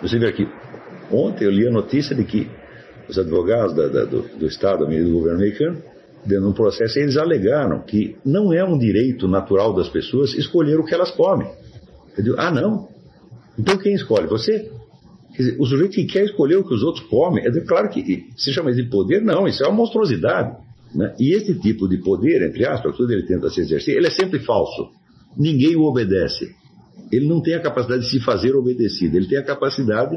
Você vê aqui, ontem eu li a notícia de que os advogados do Estado, do governo americano, dentro de um processo, eles alegaram que não é um direito natural das pessoas escolher o que elas comem. Eu digo, não? Então quem escolhe? Você? Quer dizer, o sujeito que quer escolher o que os outros comem, claro que se chama isso de poder, não, isso é uma monstruosidade. Né? E esse tipo de poder, entre aspas, tudo ele tenta se exercer, ele é sempre falso. Ninguém o obedece. Ele não tem a capacidade de se fazer obedecido, ele tem a capacidade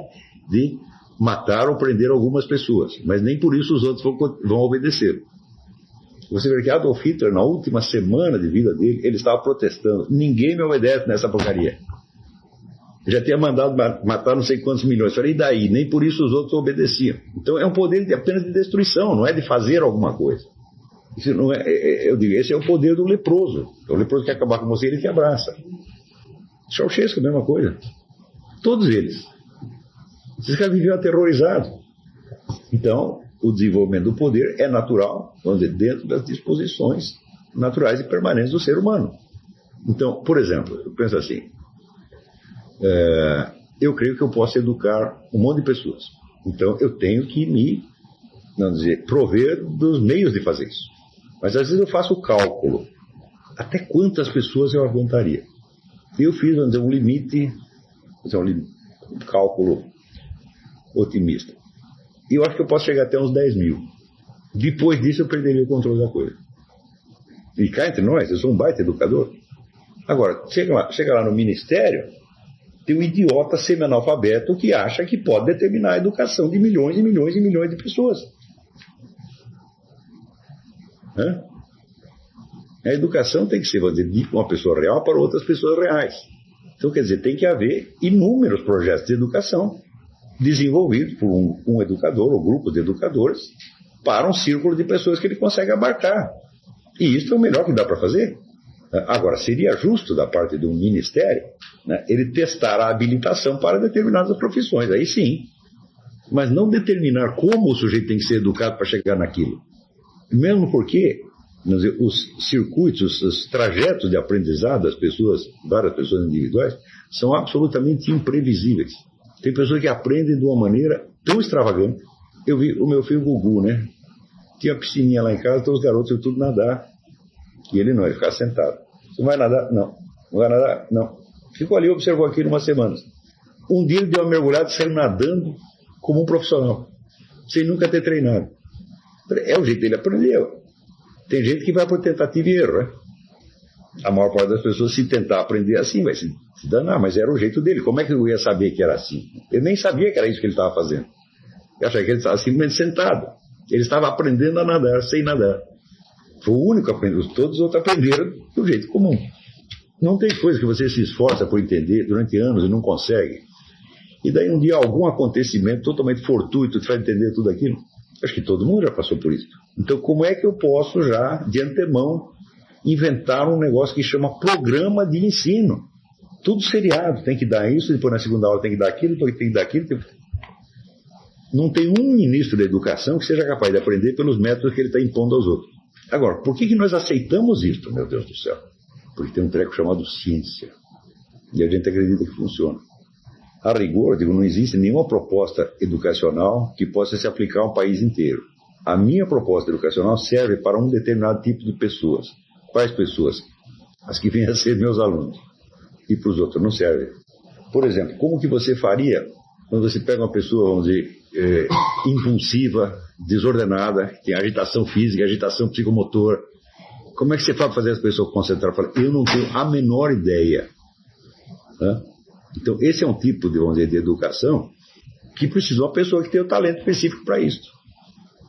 de matar ou prender algumas pessoas, mas nem por isso os outros vão obedecer. Você vê que Adolf Hitler, na última semana de vida dele, ele estava protestando: ninguém me obedece nessa porcaria. Já tinha mandado matar não sei quantos milhões. Falei, e daí? Nem por isso os outros obedeciam. Então é um poder apenas de destruição, não é de fazer alguma coisa. Isso não eu digo, esse é o poder do leproso. O leproso quer acabar com você, ele te abraça. Ceausescu, a mesma coisa. Todos eles. Esses caras viviam aterrorizados. Então, o desenvolvimento do poder é natural, vamos dizer, dentro das disposições naturais e permanentes do ser humano. Então, por exemplo, eu penso assim, eu creio que eu posso educar um monte de pessoas. Então, eu tenho que me, vamos dizer, prover dos meios de fazer isso. Mas, às vezes, eu faço o cálculo. Até quantas pessoas eu aguentaria? Eu fiz, vamos dizer, um limite, um cálculo otimista. E eu acho que eu posso chegar até uns 10 mil. Depois disso eu perderia o controle da coisa. E cá entre nós, eu sou um baita educador. Agora, chega lá no ministério, tem um idiota semi-analfabeto que acha que pode determinar a educação de milhões e milhões e milhões de pessoas. A educação tem que ser, vamos dizer, de uma pessoa real para outras pessoas reais. Então, quer dizer, tem que haver inúmeros projetos de educação desenvolvidos por um educador ou grupo de educadores para um círculo de pessoas que ele consegue abarcar. E isso é o melhor que dá para fazer. Agora, seria justo da parte de um ministério, né, ele testar a habilitação para determinadas profissões, aí sim. Mas não determinar como o sujeito tem que ser educado para chegar naquilo. Mesmo porque os circuitos, os trajetos de aprendizado das pessoas, várias pessoas individuais, são absolutamente imprevisíveis. Tem pessoas que aprendem de uma maneira tão extravagante. Eu vi o meu filho Gugu, né? Tinha uma piscininha lá em casa, então os garotos iam tudo nadar. E ele não, ele ficava sentado. Você vai nadar? Não. Não vai nadar? Não. Ficou ali, observou aquilo umas semanas. Um dia ele deu uma mergulhada e saiu nadando como um profissional, sem nunca ter treinado. É o jeito dele aprender. Tem gente que vai por tentativa e erro, né? A maior parte das pessoas, se tentar aprender assim, vai se danar, mas era o jeito dele. Como é que eu ia saber que era assim? Ele nem sabia que era isso que ele estava fazendo. Eu achei que ele estava simplesmente sentado. Ele estava aprendendo a nadar, sem nadar. Foi o único a aprender. Todos os outros aprenderam do jeito comum. Não tem coisa que você se esforça por entender durante anos e não consegue. E daí um dia algum acontecimento totalmente fortuito te faz entender tudo aquilo. Acho que todo mundo já passou por isso. Então como é que eu posso já, de antemão, inventar um negócio que chama programa de ensino? Tudo seriado, tem que dar isso, depois na segunda aula tem que dar aquilo, depois tem que dar aquilo. Não tem um ministro da educação que seja capaz de aprender pelos métodos que ele está impondo aos outros. Agora, por que nós aceitamos isso, meu Deus do céu? Porque tem um treco chamado ciência. E a gente acredita que funciona. A rigor, digo, não existe nenhuma proposta educacional que possa se aplicar a um país inteiro. A minha proposta educacional serve para um determinado tipo de pessoas. Quais pessoas? As que vêm a ser meus alunos. E para os outros não serve. Por exemplo, como que você faria quando você pega uma pessoa, vamos dizer, impulsiva, desordenada, que tem agitação física, agitação psicomotora? Como é que você faz para fazer as pessoas concentrar? Eu não tenho a menor ideia. Então, esse é um tipo de, vamos dizer, de educação que precisa de uma pessoa que tenha o talento específico para isso.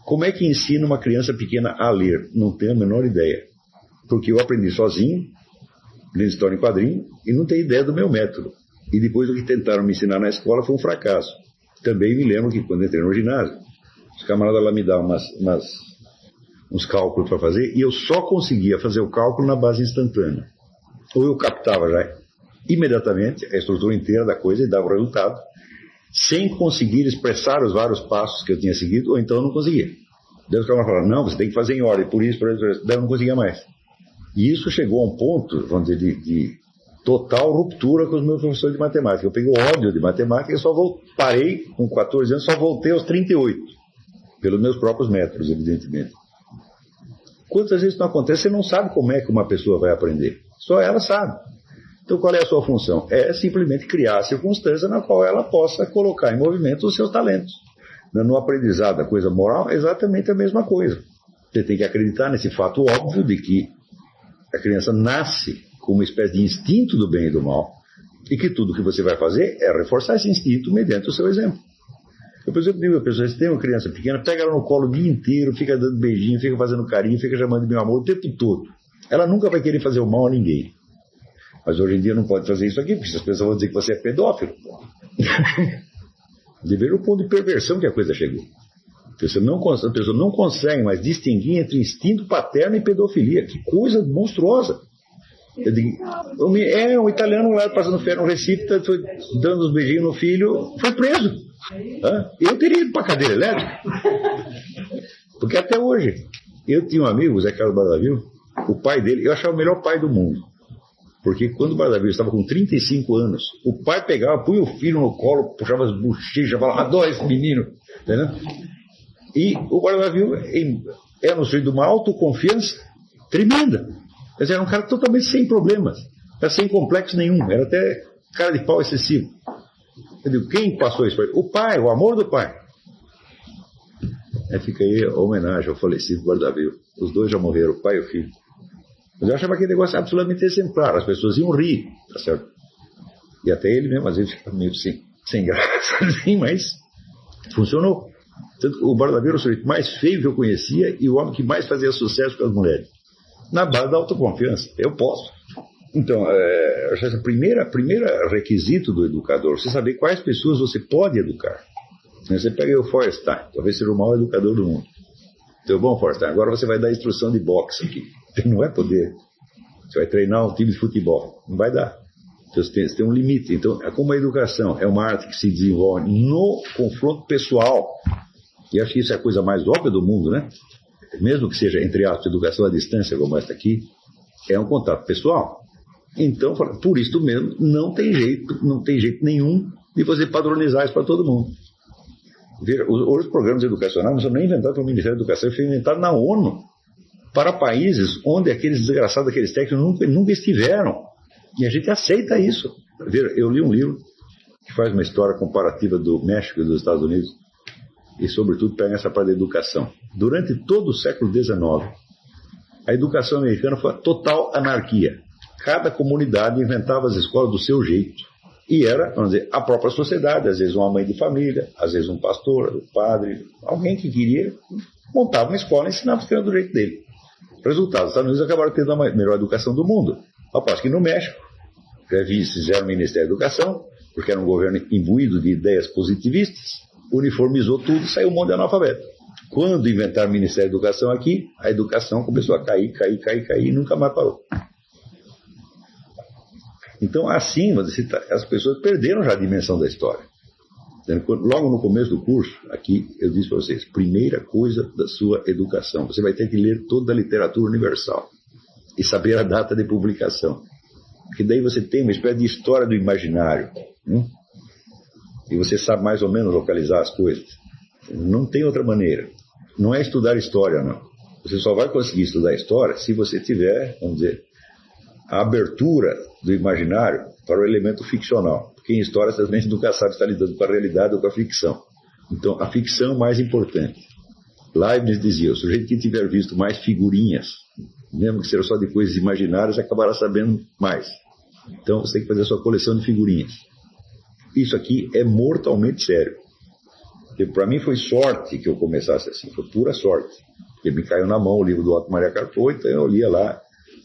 Como é que ensina uma criança pequena a ler? Não tenho a menor ideia. Porque eu aprendi sozinho, lendo história em quadrinho, e não tenho ideia do meu método. E depois o que tentaram me ensinar na escola foi um fracasso. Também me lembro que quando entrei no ginásio, os camaradas lá me davam uns cálculos para fazer, e eu só conseguia fazer o cálculo na base instantânea. Ou eu captava já imediatamente a estrutura inteira da coisa e dava o resultado, sem conseguir expressar os vários passos que eu tinha seguido, ou então eu não conseguia. Daí os camaradas falaram, não, você tem que fazer em ordem, por isso, daí eu não conseguia mais. E isso chegou a um ponto, vamos dizer, de total ruptura com os meus professores de matemática. Eu peguei o ódio de matemática e parei com 14 anos, só voltei aos 38, pelos meus próprios métodos, evidentemente. Quantas vezes não acontece, você não sabe como é que uma pessoa vai aprender. Só ela sabe. Então qual é a sua função? É simplesmente criar a circunstância na qual ela possa colocar em movimento os seus talentos. No aprendizado da coisa moral é exatamente a mesma coisa. Você tem que acreditar nesse fato óbvio de que a criança nasce com uma espécie de instinto do bem e do mal, e que tudo que você vai fazer é reforçar esse instinto mediante o seu exemplo. Eu, por exemplo, digo a pessoa, se tem uma criança pequena, pega ela no colo o dia inteiro, fica dando beijinho, fica fazendo carinho, fica chamando de meu amor o tempo todo. Ela nunca vai querer fazer o mal a ninguém. Mas hoje em dia não pode fazer isso aqui, porque as pessoas vão dizer que você é pedófilo. De ver o ponto de perversão que a coisa chegou. A pessoa não consegue mais distinguir entre instinto paterno e pedofilia. Que coisa monstruosa. Eu digo, um italiano lá passando férias no Recife, foi dando uns beijinhos no filho, foi preso. Eu teria ido para a cadeira elétrica. Porque até hoje, eu tinha um amigo, o Zé Carlos Bardavil, o pai dele, eu achava o melhor pai do mundo. Porque quando o Bardavil estava com 35 anos, o pai pegava, punha o filho no colo, puxava as bochechas, falava, adoro esse menino. Entendeu? E o Bardavil era um sujeito de uma autoconfiança tremenda. Mas era um cara totalmente sem problemas, era sem complexo nenhum, era até cara de pau excessivo. Eu digo, quem passou isso para ele? O pai, o amor do pai. Aí fica aí a homenagem ao falecido Bardavil. Os dois já morreram, o pai e o filho. Mas eu achava aquele negócio absolutamente exemplar, as pessoas iam rir, tá certo? E até ele mesmo, às vezes, ficava meio sem graça, assim, mas funcionou. Tanto o Bardavil era o sujeito mais feio que eu conhecia e o homem que mais fazia sucesso com as mulheres. Na base da autoconfiança. Eu posso. Então, acho que o primeiro requisito do educador, você saber quais pessoas você pode educar. Você pega o Feuerstein, talvez seja o maior educador do mundo. Então, bom, Feuerstein, agora você vai dar instrução de boxe aqui. Não vai poder. Você vai treinar um time de futebol. Não vai dar. Então, você tem um limite. Então, como a educação é uma arte que se desenvolve no confronto pessoal, e acho que isso é a coisa mais óbvia do mundo, né? Mesmo que seja, entre aspas, educação à distância, como esta aqui, é um contato pessoal. Então, por isso mesmo, não tem jeito nenhum de você padronizar isso para todo mundo. Veja, hoje os programas educacionais não são nem inventados pelo Ministério da Educação, foi inventado na ONU, para países onde aqueles desgraçados, aqueles técnicos nunca estiveram. E a gente aceita isso. Veja, eu li um livro que faz uma história comparativa do México e dos Estados Unidos, e sobretudo pega essa parte da educação. Durante todo o século XIX, a educação americana foi a total anarquia. Cada comunidade inventava as escolas do seu jeito. E era, vamos dizer, a própria sociedade, às vezes uma mãe de família, às vezes um pastor, um padre, alguém que queria, montava uma escola e ensinava os crianças do jeito dele. Resultado, os Estados Unidos acabaram tendo a melhor educação do mundo. Ao passo que no México, fizeram o Ministério da Educação, porque era um governo imbuído de ideias positivistas, uniformizou tudo e saiu um monte de analfabeto. Quando inventaram o Ministério da Educação aqui, a educação começou a cair e nunca mais parou. Então, assim, as pessoas perderam já a dimensão da história. Logo no começo do curso, aqui, eu disse para vocês, primeira coisa da sua educação, você vai ter que ler toda a literatura universal e saber a data de publicação. Porque daí você tem uma espécie de história do imaginário. E você sabe mais ou menos localizar as coisas. Não tem outra maneira. Não é estudar história, não. Você só vai conseguir estudar história se você tiver, vamos dizer, a abertura do imaginário para o elemento ficcional. Porque em história você também nunca sabe se está lidando com a realidade ou com a ficção. Então, a ficção é mais importante. Leibniz dizia, o sujeito que tiver visto mais figurinhas, mesmo que seja só de coisas imaginárias, acabará sabendo mais. Então, você tem que fazer a sua coleção de figurinhas. Isso aqui é mortalmente sério. Para mim foi sorte que eu começasse assim, foi pura sorte. Porque me caiu na mão o livro do Otto Maria Carpo, então eu lia lá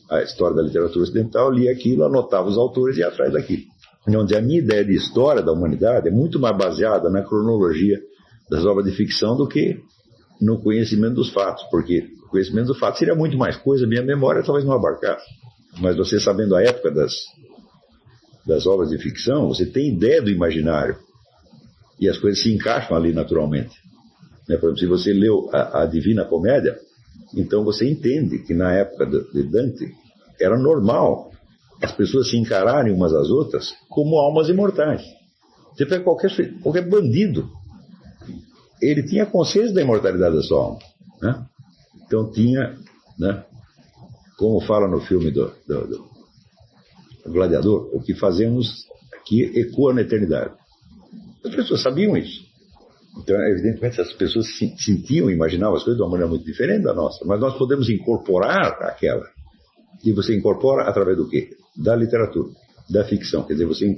a história da literatura ocidental, lia aquilo, anotava os autores e ia atrás daquilo. Onde a minha ideia de história da humanidade é muito mais baseada na cronologia das obras de ficção do que no conhecimento dos fatos, porque o conhecimento dos fatos seria muito mais coisa, minha memória talvez não abarcasse. Mas você sabendo a época das obras de ficção, você tem ideia do imaginário. E as coisas se encaixam ali naturalmente. Por exemplo, se você leu a Divina Comédia, então você entende que na época de Dante era normal as pessoas se encararem umas às outras como almas imortais. Você pega qualquer bandido, ele tinha consciência da imortalidade da sua alma, né? Então tinha, né, como fala no filme do Gladiador, o que fazemos aqui ecoa na eternidade. As pessoas sabiam isso. Então, evidentemente, as pessoas sentiam, imaginavam as coisas de uma maneira muito diferente da nossa, mas nós podemos incorporar aquela. E você incorpora através do quê? Da literatura, da ficção. Quer dizer, você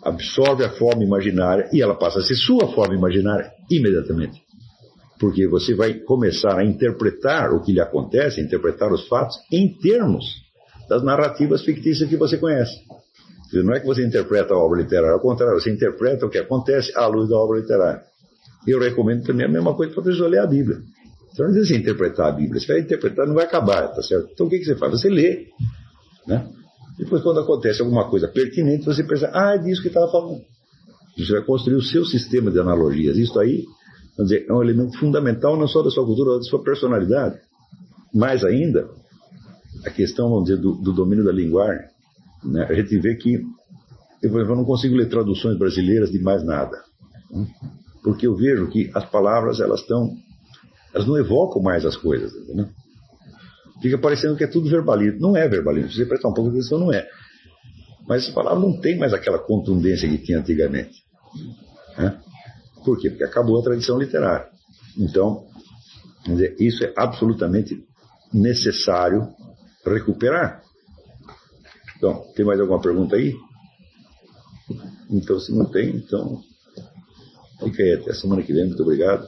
absorve a forma imaginária e ela passa a ser sua forma imaginária imediatamente. Porque você vai começar a interpretar o que lhe acontece, interpretar os fatos em termos das narrativas fictícias que você conhece. Quer dizer, não é que você interpreta a obra literária, ao contrário, você interpreta o que acontece à luz da obra literária. Eu recomendo também a mesma coisa para a pessoa ler a Bíblia. Você não precisa interpretar a Bíblia, você vai interpretar, não vai acabar, tá certo? Então o que você faz? Você lê, né? Depois, quando acontece alguma coisa pertinente, você pensa, é disso que estava falando. Você vai construir o seu sistema de analogias. Isso aí, vamos dizer, é um elemento fundamental não só da sua cultura, mas da sua personalidade. Mais ainda, a questão, vamos dizer, do domínio da linguagem, né? A gente vê que eu não consigo ler traduções brasileiras de mais nada, né? Porque eu vejo que as palavras, elas não evocam mais as coisas, entendeu? Fica parecendo que é tudo verbalismo. Não é verbalismo, se você prestar um pouco de atenção, não é. Mas as palavras não têm mais aquela contundência que tinha antigamente, né? Por quê? Porque acabou a tradição literária. Então, vamos dizer, isso é absolutamente necessário recuperar. Então, tem mais alguma pergunta aí? Então, se não tem, então fica aí até a semana que vem. Muito obrigado.